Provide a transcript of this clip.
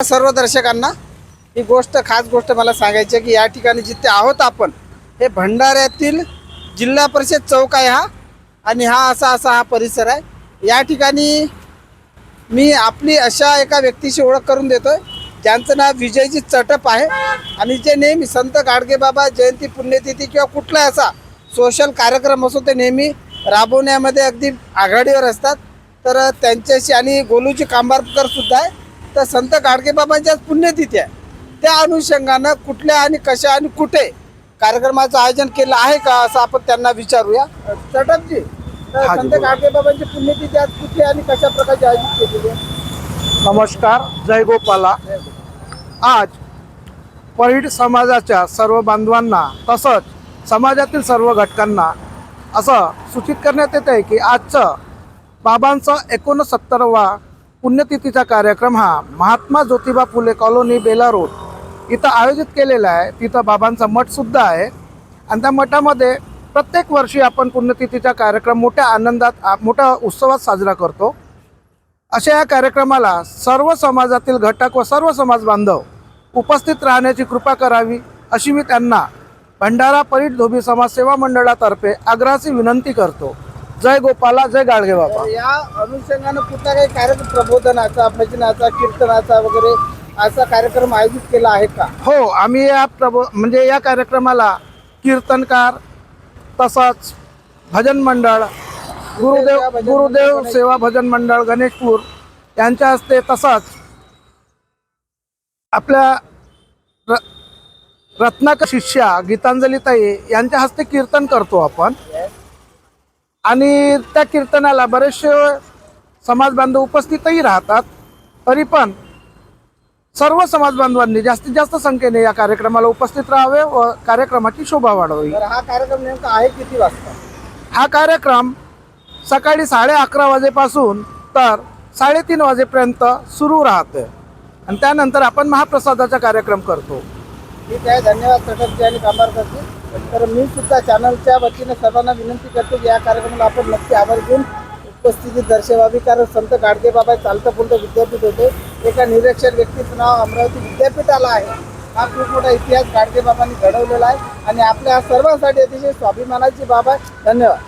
सर्व दर्शकांना ही खास गोष्ट मला सांगायची आहे की या ठिकाणी जिथे आहोत आपण हे भंडाऱ्यातील जिल्हा परिषद चौक आहे हा आणि हा परिसर आहे। या ठिकाणी मी आपली अशा एका व्यक्तीशी ओळख करून देतोय ज्यांचं नाव विजयजी चटप आहे आणि जे नेहमी संत गाडगेबाबा जयंती पुण्यतिथी किंवा कुठला असा सोशल कार्यक्रम असो ते नेहमी राबवण्यामध्ये अगदी आघाडीवर असतात। तर त्यांच्याशी आणि गोलूची कांबारकर सुद्धा आहे। तर संत गाडगेबाबांची आज पुण्यतिथी आहे, त्या अनुषंगानं कुठल्या आणि कशा आणि कुठे कार्यक्रमाचं आयोजन केलं आहे का असं आपण त्यांना विचारूया। चटपजी, तर संत गाडगेबाबांची पुण्यतिथी आज कुठे आणि कशा प्रकारचे आयोजित केलेली आहे? नमस्कार, जय गोपाला। आज परिड समाजाच्या सर्व बांधवांना तसंच समाजातील सर्व घटकांना असं सूचित करण्यात येत आहे की आजचं बाबांचा 69वा पुण्यतिथीचा कार्यक्रम हा महात्मा ज्योतिबा फुले कॉलनी बेला रोड इथं आयोजित केलेला आहे। तिथं बाबांचा मठसुद्धा आहे आणि त्या मठामध्ये प्रत्येक वर्षी आपण पुण्यतिथीचा कार्यक्रम मोठ्या आनंदात मोठ्या उत्सवात साजरा करतो। अशा या कार्यक्रमाला सर्व समाजातील घटक व सर्व समाज बांधव उपस्थित राहण्याची कृपा करावी अशी मी त्यांना भंडारा परिड धोबी समाज सेवा मंडळातर्फे आग्रहाची विनंती करतो। जय गोपाला, जय गाडगेबाबा। या अनुषंगानं कुठला काही कार्यक्रम प्रबोधनाचा, भजनाचा, कीर्तनाचा वगैरे असा कार्यक्रम आयोजित केला आहे का? हो, आम्ही या कार्यक्रमाला कीर्तनकार तसंच भजन मंडळ गुरुदेव सेवा भजन मंडळ गणेशपूर यांच्या हस्ते तसंच आपल्या रत्नाकर शिष्या गीतांजलीताई यांच्या हस्ते कीर्तन करतो आपण आणि त्या कीर्तनाला बरेचसे समाज बांधव उपस्थितही राहतात। तरी पण सर्व समाज बांधवांनी जास्तीत जास्त संख्येने या कार्यक्रमाला उपस्थित राहावे व कार्यक्रमाची शोभा वाढवावी। हा कार्यक्रम नेमका आहे किती वाजता? हा कार्यक्रम सकाळी 11:30 वाजेपासून तर 3:30 वाजेपर्यंत सुरू राहते आणि त्यानंतर आपण महाप्रसादाचा कार्यक्रम करतो। ठीक आहे, धन्यवाद चटपजी आणि कांबारकरजी। तर मी सुद्धा चॅनलच्या वतीने सर्वांना विनंती करतो की या कार्यक्रमाला आपण नक्की आवर्जून उपस्थिती दर्शवावी, कारण संत गाडगेबाबा चालतं बोलतं विद्यापीठ होते। एका निरक्षर व्यक्तीचं नाव अमरावती विद्यापीठाला आहे। हा खूप मोठा इतिहास गाडगेबाबांनी घडवलेला आहे आणि आपल्या सर्वांसाठी अतिशय स्वाभिमानाची बाब आहे। धन्यवाद।